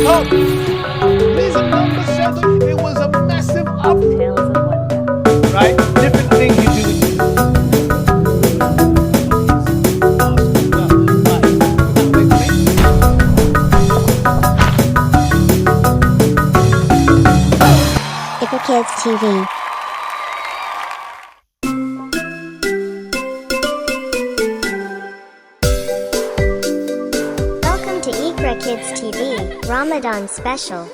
top. These are numbers so that it was a massive up. Tales of wonder. Right? Different things you do. IQRA Kids TV. Welcome to IQRA Kids TV, Ramadan Special.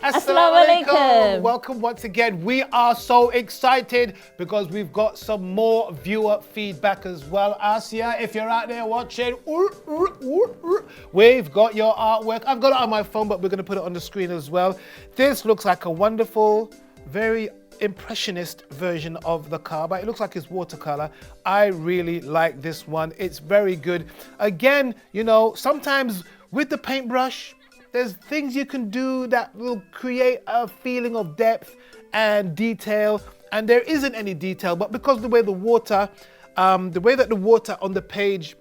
Assalamu alaikum. Welcome once again. We are so excited because we've got some more viewer feedback as well. Asia, if you're out there watching, we've got your artwork. I've got it on my phone, but we're going to put it on the screen as well. This looks like a wonderful, very impressionist version of the Kaaba. It looks like it's watercolor. I really like this one. It's very good. Again, you know, sometimes with the paintbrush, there's things you can do that will create a feeling of depth and detail, and there isn't any detail, but because the way the water on the page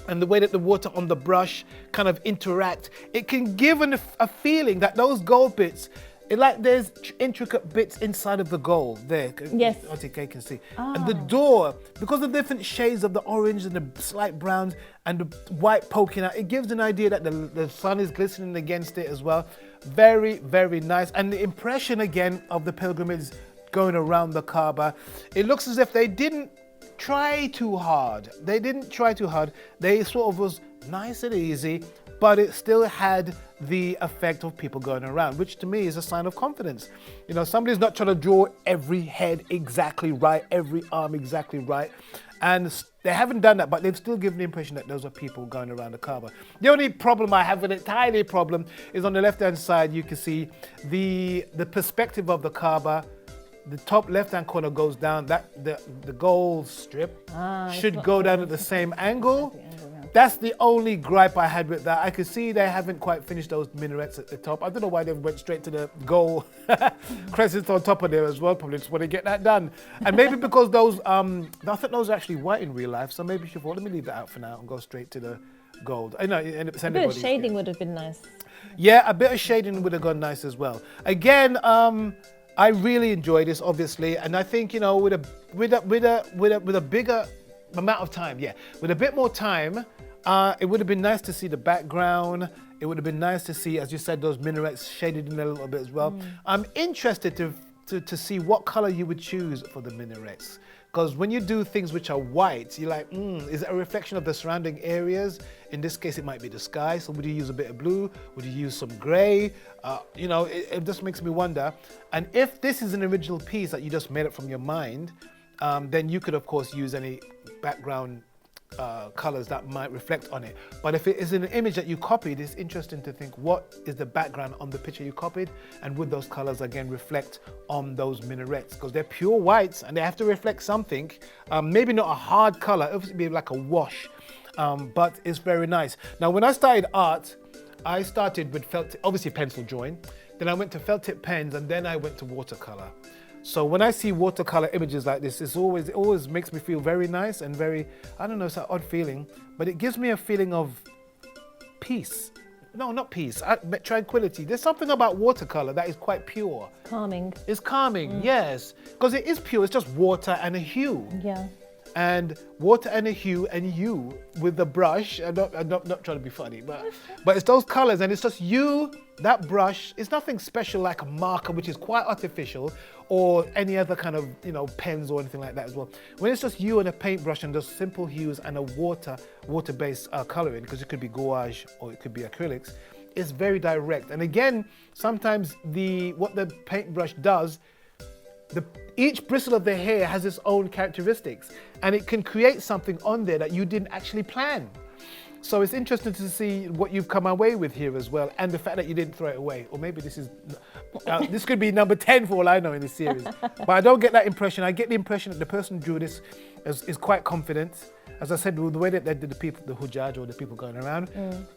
and the way that the water on the brush kind of interact, it can give a feeling that those gold bits, like there's intricate bits inside of the gold there. Yes. OTK can see. And the door, because of the different shades of the orange and the slight browns and the white poking out, it gives an idea that the sun is glistening against it as well. Very, very nice. And the impression again of the pilgrimage going around the Kaaba, it looks as if they didn't try too hard. They didn't try too hard. They sort of was nice and easy, but it still had the effect of people going around, which to me is a sign of confidence. You know, somebody's not trying to draw every head exactly right, every arm exactly right. And they haven't done that, but they've still given the impression that those are people going around the Kaaba. The only problem I have with it, tiny problem, is on the left-hand side, you can see the perspective of the Kaaba. The top left-hand corner goes down, the gold strip should go down at the same angle. That's the only gripe I had with that. I could see they haven't quite finished those minarets at the top. I don't know why they went straight to the gold crescents on top of there as well. Probably just want to get that done. And maybe because those, I think those are actually white in real life, so maybe she thought, let me leave that out for now and go straight to the gold. I know, A bit of shading would have been nice. Yeah, a bit of shading would have gone nice as well. Again, I really enjoy this, obviously, and I think, you know, with a bigger amount of time, with a bit more time, it would have been nice to see the background. It would have been nice to see, as you said, those minarets shaded in a little bit as well. I'm interested to see what color you would choose for the minarets. Because when you do things which are white, you're like, is it a reflection of the surrounding areas? In this case, it might be the sky. So would you use a bit of blue? Would you use some gray? You know, it just makes me wonder. And if this is an original piece that you just made up from your mind, then you could, of course, use any background colors that might reflect on it. But if it is an image that you copied, it's interesting to think what is the background on the picture you copied, and would those colors again reflect on those minarets, because they're pure whites and they have to reflect something. Maybe not a hard color, it would be like a wash, but it's very nice. Now when I started art, I started with felt, obviously pencil drawing, then I went to felt tip pens, and then I went to watercolor. So when I see watercolor images like this, it always makes me feel very nice and very, I don't know, it's an odd feeling, but it gives me a feeling of peace. No, not peace, tranquility. There's something about watercolor that is quite pure. Calming. It's calming, yes. Because it is pure, it's just water and a hue. Yeah. And water and a hue and you with the brush. I'm not trying to be funny, but it's those colors, and it's just you, that brush. It's nothing special like a marker, which is quite artificial, or any other kind of, you know, pens or anything like that as well. When it's just you and a paintbrush and just simple hues and a water-based coloring, because it could be gouache or it could be acrylics, it's very direct. And again, sometimes what the paintbrush does, each bristle of the hair has its own characteristics, and it can create something on there that you didn't actually plan. So it's interesting to see what you've come away with here as well, and the fact that you didn't throw it away. Or maybe this could be number 10 for all I know in this series. But I don't get that impression. I get the impression that the person who drew this is quite confident. As I said, the way that they did the Hujjaj, or the people going around,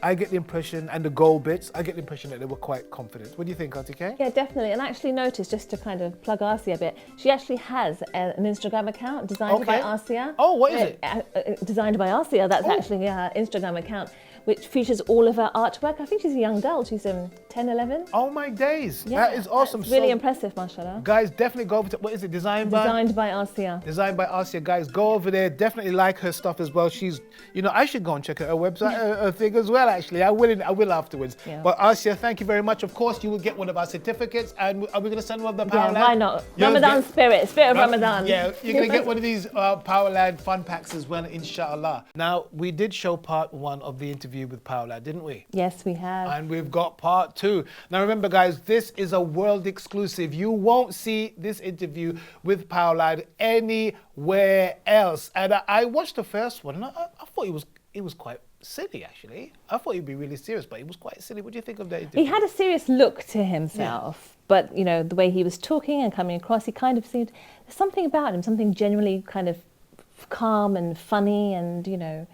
I get the impression, and the gold bits, I get the impression that they were quite confident. What do you think, Auntie Kay? Yeah, definitely. And I actually noticed, just to kind of plug Arsia a bit, she actually has an Instagram account designed by Arsia. Oh, what is it? Designed by Arsia, that's actually her Instagram account, which features all of her artwork. I think she's a young girl. She's 10, 11. Oh my days, Yeah, that is awesome. that's really So, impressive, mashallah. guys, definitely go over to, what is it, Designed by Asia. Designed by Asia, guys. Go over there. Definitely like her stuff as well. She's, you know, I should go and check out her website, her thing as well. Actually, I will afterwards. Yeah. But Asia, thank you very much. Of course, you will get one of our certificates, and are we going to send one of the Power Yeah, Lad? why not? You'll Ramadan get- spirit of Ramadan. Yeah, you're going to get one of these Power Lad fun packs as well, inshallah. Now, we did show part 1 of the interview with Power Lad, didn't we? Yes, we have. And we've got part 2. Now remember, guys, this is a world exclusive. You won't see this interview with Power Lad anywhere else. And I watched the first one, and I thought it was quite silly, actually. I thought he'd be really serious, but he was quite silly. What do you think of that interview? He had a serious look to himself, but you know, the way he was talking and coming across, he kind of seemed, there's something about him, something genuinely kind of calm and funny and, you know,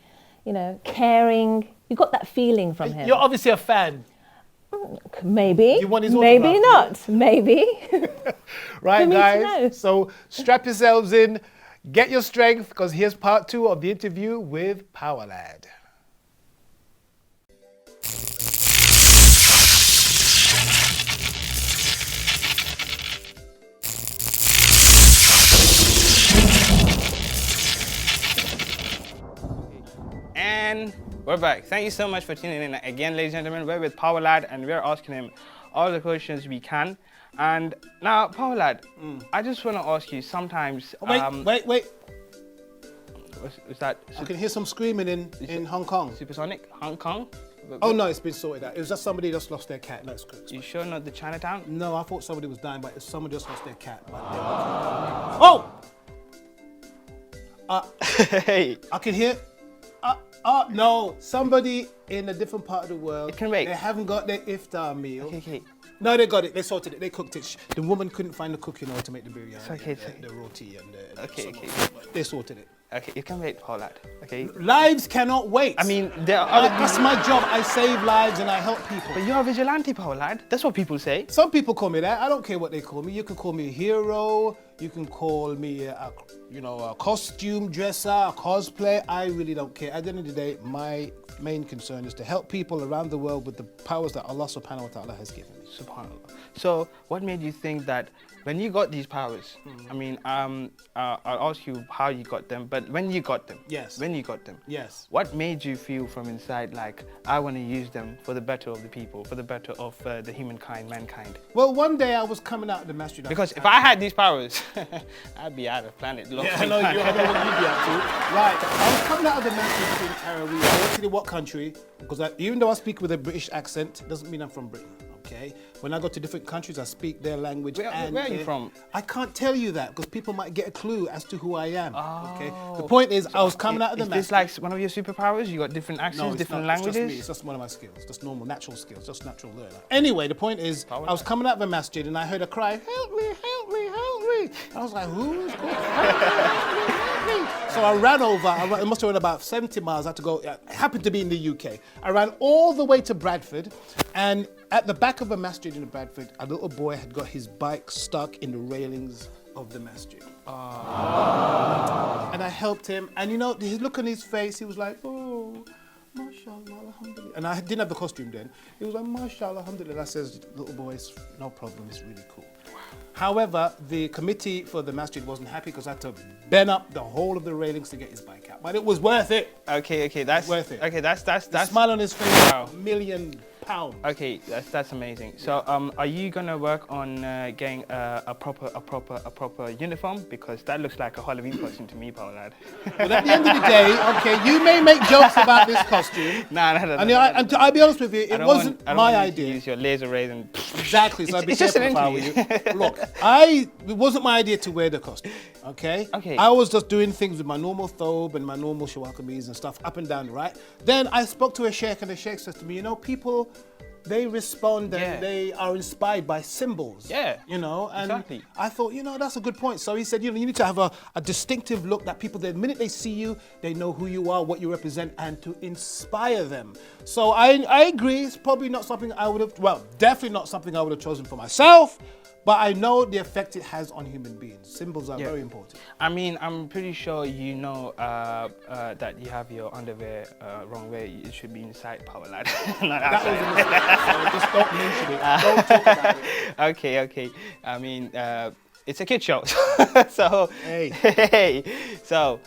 caring. You got that feeling from him. You're obviously a fan. Maybe. You want his maybe autograph, not. Maybe. Right, For me to guys? know. So strap yourselves in, get your strength, because here's part 2 of the interview with Power Lad. And we're back. Thank you so much for tuning in again, ladies and gentlemen. We're with Power Lad, and we're asking him all the questions we can. And now, Power Lad, I just want to ask you. Sometimes, Wait. was that I can hear some screaming in Hong Kong. Supersonic, Hong Kong? Oh no, it's been sorted out. It was just somebody just lost their cat. No, it's good. You sure not the Chinatown? No, I thought somebody was dying, but someone just lost their cat. Oh! Hey, I can hear. No, somebody in a different part of the world. It can wait. They haven't got their iftar meal. okay. No, they got it. They sorted it. They cooked it. The woman couldn't find the cooking oil to make the biryani. It's okay, it's and okay. the roti and the Okay. They sorted it. Okay, you can wait, Power Lad. Okay. Lives cannot wait. I mean, there are other that's my job. I save lives and I help people. But you're a vigilante, Power Lad. That's what people say. Some people call me that. I don't care what they call me. You can call me a hero. You can call me a costume dresser, a cosplay. I really don't care. At the end of the day, my main concern is to help people around the world with the powers that Allah subhanahu wa ta'ala has given me. Subhanallah. So, what made you think that when you got these powers, I mean, I'll ask you how you got them, but when you got them, Yes. when you got them, Yes. what made you feel from inside like, I want to use them for the better of the people, for the better of the humankind, mankind? Well, one day I was coming out of the masjid. Because if I had these powers, I'd be out of planet. I know what you'd be up to. Right, I was coming out of the masjid in Tarawih. I went to what country, because even though I speak with a British accent, doesn't mean I'm from Britain. Okay. When I go to different countries, I speak their language. Where are you from? I can't tell you that because people might get a clue as to who I am. Okay. The point is, I was coming out of the Is masjid. this like one of your superpowers? You got different accents, No, it's different not. It's languages? just me. It's just one of my skills. Just normal, natural skills. Just natural learner. Anyway, the point is, I was coming out of the masjid and I heard a cry, "Help me! Help me! Help me!" I was like, "Who's calling? Help me! So I ran over. It must have been about 70 miles. I had to go. It happened to be in the UK. I ran all the way to Bradford, and at the back of a masjid in Bradford, a little boy had got his bike stuck in the railings of the masjid. And I helped him, and you know, his look on his face, he was like, "Oh, mashallah, alhamdulillah." And I didn't have the costume then. He was like, "Mashallah, alhamdulillah." I says, "Little boy, no problem, it's really cool." However, the committee for the masjid wasn't happy because I had to bend up the whole of the railings to get his bike out. But it was worth it. Okay, that's worth it. Okay, that's The smile on his face, Wow. £1 million. Okay, that's amazing. So, are you gonna work on getting a proper uniform? Because that looks like a Halloween costume to me, Power Lad. But at the end of the day, okay, you may make jokes about this costume. No. And I'll be honest with you, it wasn't I don't my want you to idea. use your laser rays and. Exactly, so I'd be It's just careful an if I were interview. you. Look, it wasn't my idea to wear the costume, okay? Okay. I was just doing things with my normal thobe and my normal shawakamis and stuff up and down, right? Then I spoke to a sheikh and the sheikh said to me, you know, people, they respond and Yeah. they are inspired by symbols. Yeah, You know, and exactly. I thought, you know, that's a good point. So he said, you know, you need to have a distinctive look that people, the minute they see you, they know who you are, what you represent, and to inspire them. So I agree, it's probably not something I would have, well, definitely not something I would have chosen for myself, But I know the effect it has on human beings. Symbols are very important. I mean, I'm pretty sure you know that you have your underwear wrong way. It should be inside, Power Lad. That was a mistake, so just don't mention it. Don't talk about it. Okay. I mean, it's a kid show. So, Hey. So,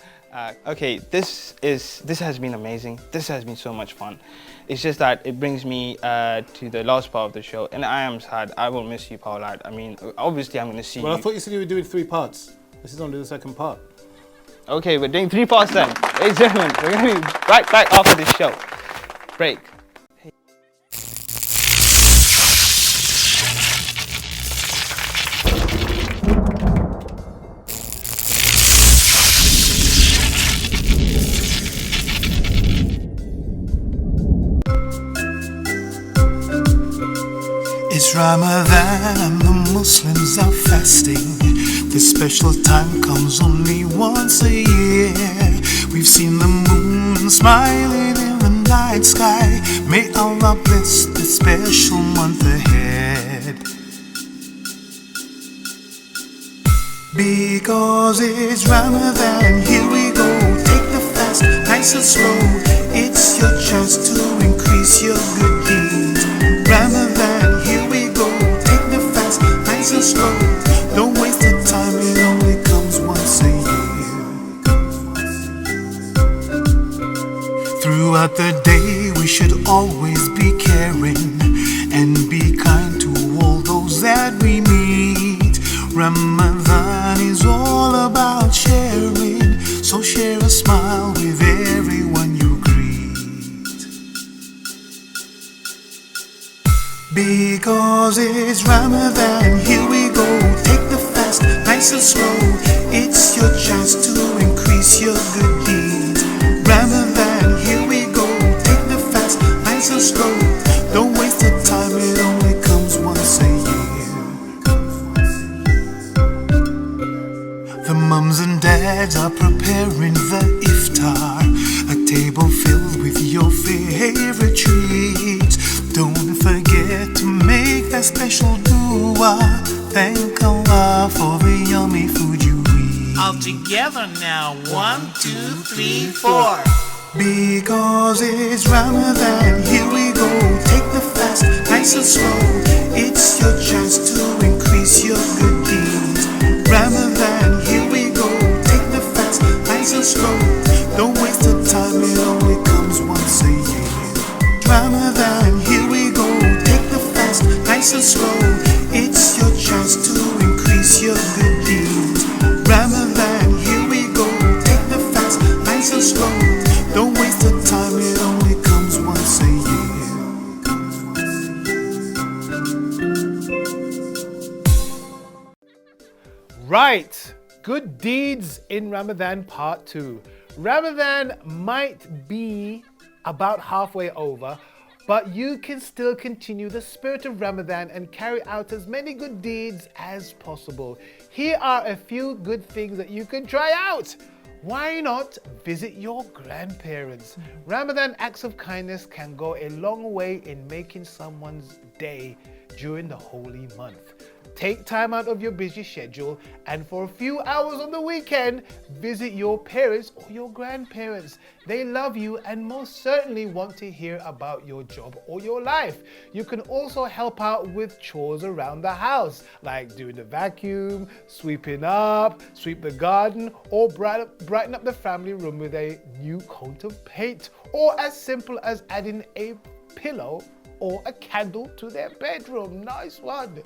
okay, this has been amazing. This has been so much fun. It's just that it brings me to the last part of the show, and I am sad. I will miss you, Power Lad. I mean, obviously I'm going to see you. Well, I thought you said you were doing 3 parts. This is only the second part. Okay, we're doing 3 parts then. Ladies and gentlemen, we're going to be right back after this show. Break. It's Ramadan and the Muslims are fasting. This special time comes only once a year. We've seen the moon smiling in the night sky. May Allah bless this special month ahead. Because it's Ramadan, here we go. Take the fast, nice and slow. It's your chance to increase your good deeds. Ramadan, here we go. Take the fast, nice and slow. Don't waste the time, it only comes once a year. Throughout the day, we should always be caring and be kind to all those that we meet. Ramadan is all about sharing, so share a smile with everyone you greet. Because it's Ramadan, here we go. Take the fast, nice and slow. It's your chance to increase your good deeds. Ramadan, here we go. Take the fast, nice and slow. Don't waste the time, it only comes once a year. The mums and dads are preparing the iftar, a table filled with your favorite treats. Don't forget to make that special dua. Thank Allah for the yummy food you eat. All together now, 1, 2, 3, 4. Because it's Ramadan, here we go. Take the fast, nice and slow. It's your chance to increase your good deeds. Ramadan, here we go. Take the fast, nice and slow. Don't waste the time, it only comes once a year. Ramadan, here we go. Take the fast, nice and slow. It's your chance to increase your good deeds. Ramadan, here we go. Take the fast, nice and slow. Don't waste the time, it only comes once a year. Right, good deeds in Ramadan part 2. Ramadan might be about halfway over, but you can still continue the spirit of Ramadan and carry out as many good deeds as possible. Here are a few good things that you can try out. Why not visit your grandparents? Ramadan acts of kindness can go a long way in making someone's day during the holy month. Take time out of your busy schedule and for a few hours on the weekend, visit your parents or your grandparents. They love you and most certainly want to hear about your job or your life. You can also help out with chores around the house, like doing the vacuum, sweeping up, sweep the garden, or brighten up the family room with a new coat of paint, or as simple as adding a pillow or a candle to their bedroom. Nice one.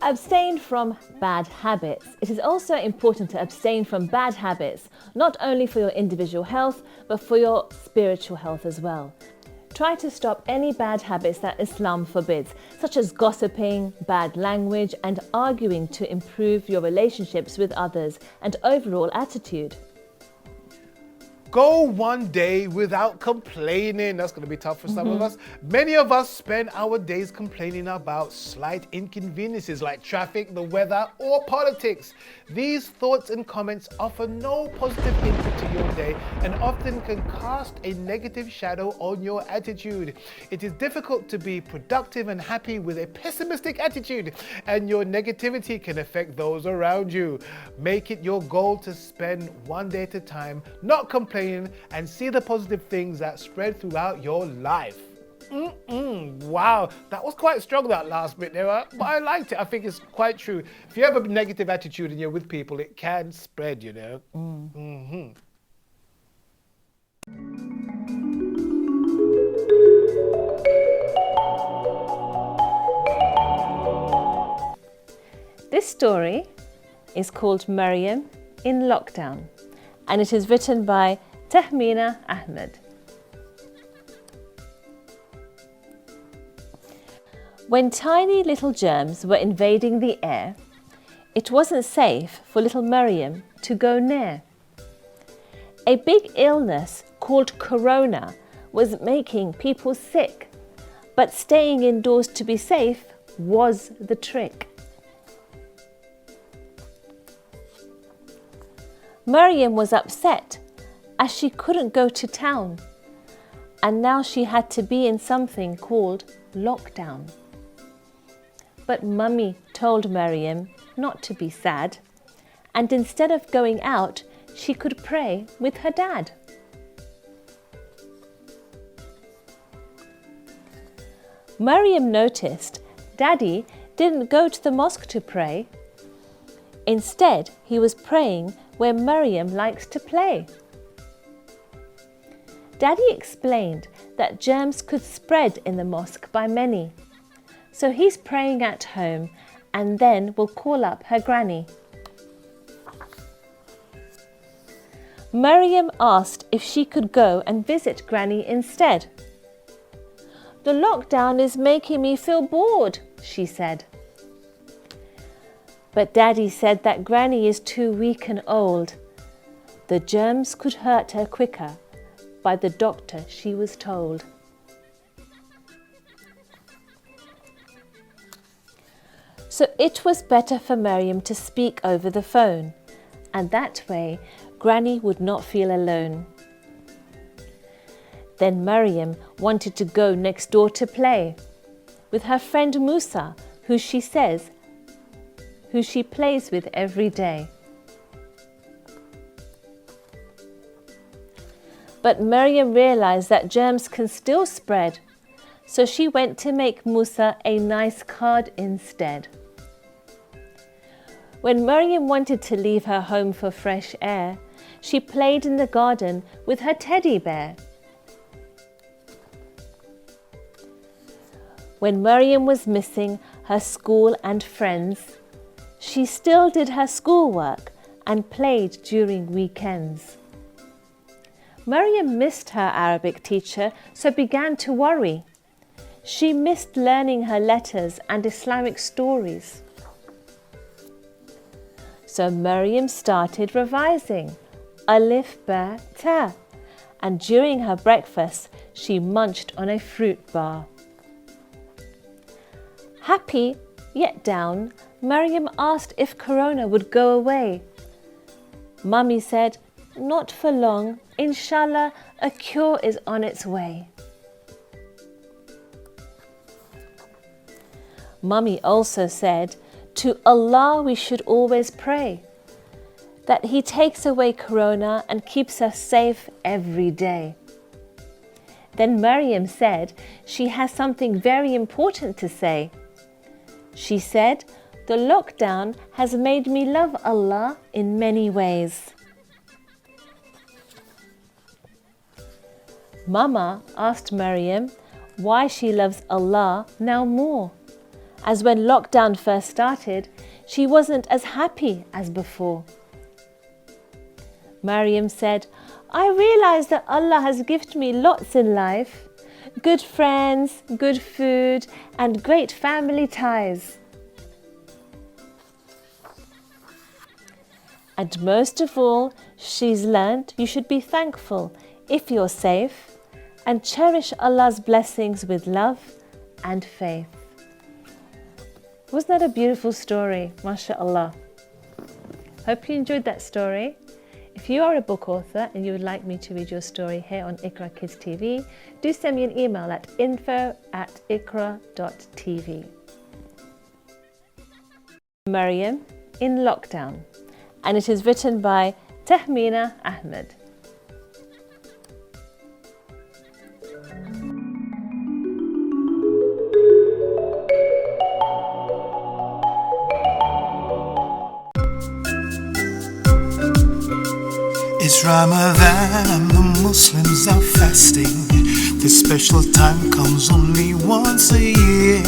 Abstain from bad habits. It is also important to abstain from bad habits, not only for your individual health, but for your spiritual health as well. Try to stop any bad habits that Islam forbids, such as gossiping, bad language, and arguing to improve your relationships with others and overall attitude. Go one day without complaining. That's going to be tough for some of us. Many of us spend our days complaining about slight inconveniences like traffic, the weather, or politics. These thoughts and comments offer no positive input to your day and often can cast a negative shadow on your attitude. It is difficult to be productive and happy with a pessimistic attitude, and your negativity can affect those around you. Make it your goal to spend one day at a time, not complaining, and see the positive things that spread throughout your life. Wow, that was quite strong, that last bit there, but I liked it. I think it's quite true. If you have a negative attitude and you're with people, it can spread, you know. This story is called Maryam in Lockdown, and it is written by Tahmina Ahmed. When tiny little germs were invading the air, it wasn't safe for little Maryam to go near. A big illness called corona was making people sick, but staying indoors to be safe was the trick. Maryam was upset as she couldn't go to town, and now she had to be in something called lockdown. But Mummy told Maryam not to be sad, and instead of going out, she could pray with her dad. Maryam noticed Daddy didn't go to the mosque to pray. Instead, he was praying where Maryam likes to play. Daddy explained that germs could spread in the mosque by many, so he's praying at home and then will call up her granny. Maryam asked if she could go and visit Granny instead. "The lockdown is making me feel bored," she said. But Daddy said that Granny is too weak and old. The germs could hurt her quicker, by the doctor she was told. So it was better for Maryam to speak over the phone, and that way Granny would not feel alone. Then Maryam wanted to go next door to play with her friend Musa, who she plays with every day. But Maryam realized that germs can still spread, so she went to make Musa a nice card instead. When Maryam wanted to leave her home for fresh air, she played in the garden with her teddy bear. When Maryam was missing her school and friends, she still did her schoolwork and played during weekends. Maryam missed her Arabic teacher, so began to worry. She missed learning her letters and Islamic stories. So Maryam started revising Alif, Ba, Ta, and during her breakfast, she munched on a fruit bar. Happy, yet down, Maryam asked if corona would go away. Mummy said, "Not for long. Inshallah, a cure is on its way." Mummy also said, "To Allah we should always pray, that He takes away corona and keeps us safe every day." Then Maryam said she has something very important to say. She said, "The lockdown has made me love Allah in many ways." Mama asked Maryam why she loves Allah now more, as when lockdown first started, she wasn't as happy as before. Maryam said, "I realize that Allah has gifted me lots in life, good friends, good food, and great family ties. And most of all, she's learned you should be thankful if you're safe and cherish Allah's blessings with love and faith. Wasn't that a beautiful story? MashaAllah. Hope you enjoyed that story. If you are a book author and you would like me to read your story here on IQRA Kids TV, do send me an email at info@iqra.tv. Maryam in Lockdown, and it is written by Tahmina Ahmed. It's Ramadan and the Muslims are fasting. This special time comes only once a year.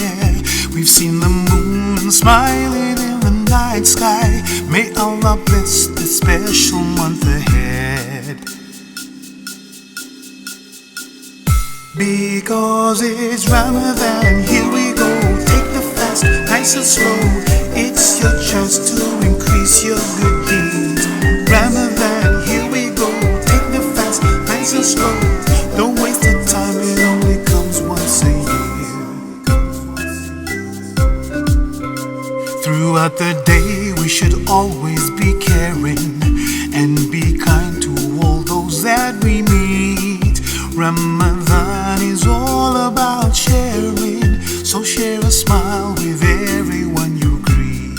We've seen the moon smiling in the night sky. May Allah bless this special month ahead. Because it's Ramadan, here we go. Take the fast, nice and slow. It's your chance to increase your good deeds. Ramadan, here we go. Take the fast, nice and slow. Don't waste the time, it only comes once a year. Throughout the day, we should always be caring and be kind to all those that we meet. Ramadan is all about sharing, so share a smile with everyone you greet.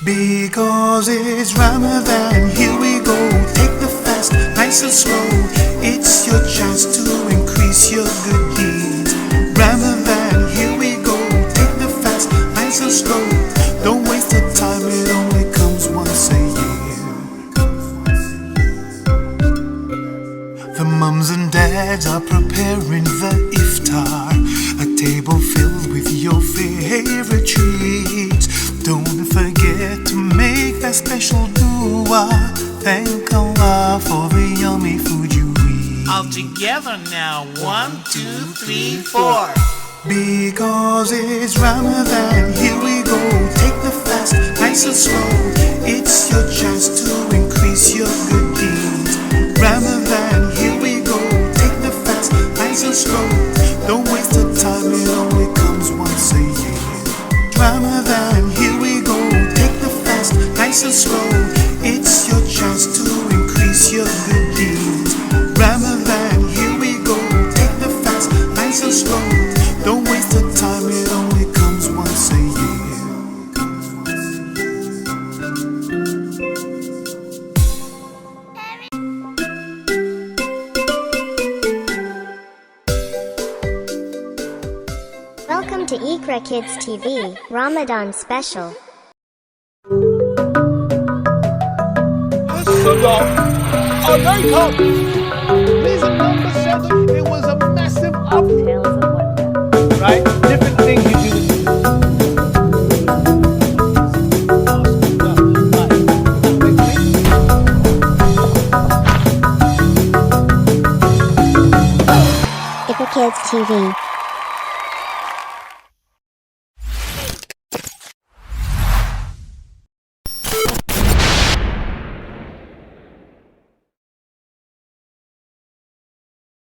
Because it's Ramadan, here we go. Take the fast, nice and slow. It's your chance to increase your good deeds. Ramadan, here we go. Take the fast, nice and slow. Don't waste the time, it only comes once a year. The mums and dads are preparing the iftar, a table filled with your favorite treats. Don't forget to make that special dua. Thank Allah for the yummy food you eat. All together now. 1, 2, 3, 4. Because it's Ramadan, here we go. Take the fast, nice and slow. It's your chance to increase your good deeds. Ramadan, here we go. Take the fast, nice and slow. Don't waste the time, it only comes once a year. Ramadan, here we go. Take the fast, nice and slow. It's your chance to increase your good deeds. Ramadan, here we go. Take the fast, nice and slow. Don't waste the time, it only comes once a year. Welcome to IQRA Kids TV, Ramadan Special. These are number 7. It was a massive up, Tales of Wonder. right? Different things you do. IQRA Kids TV.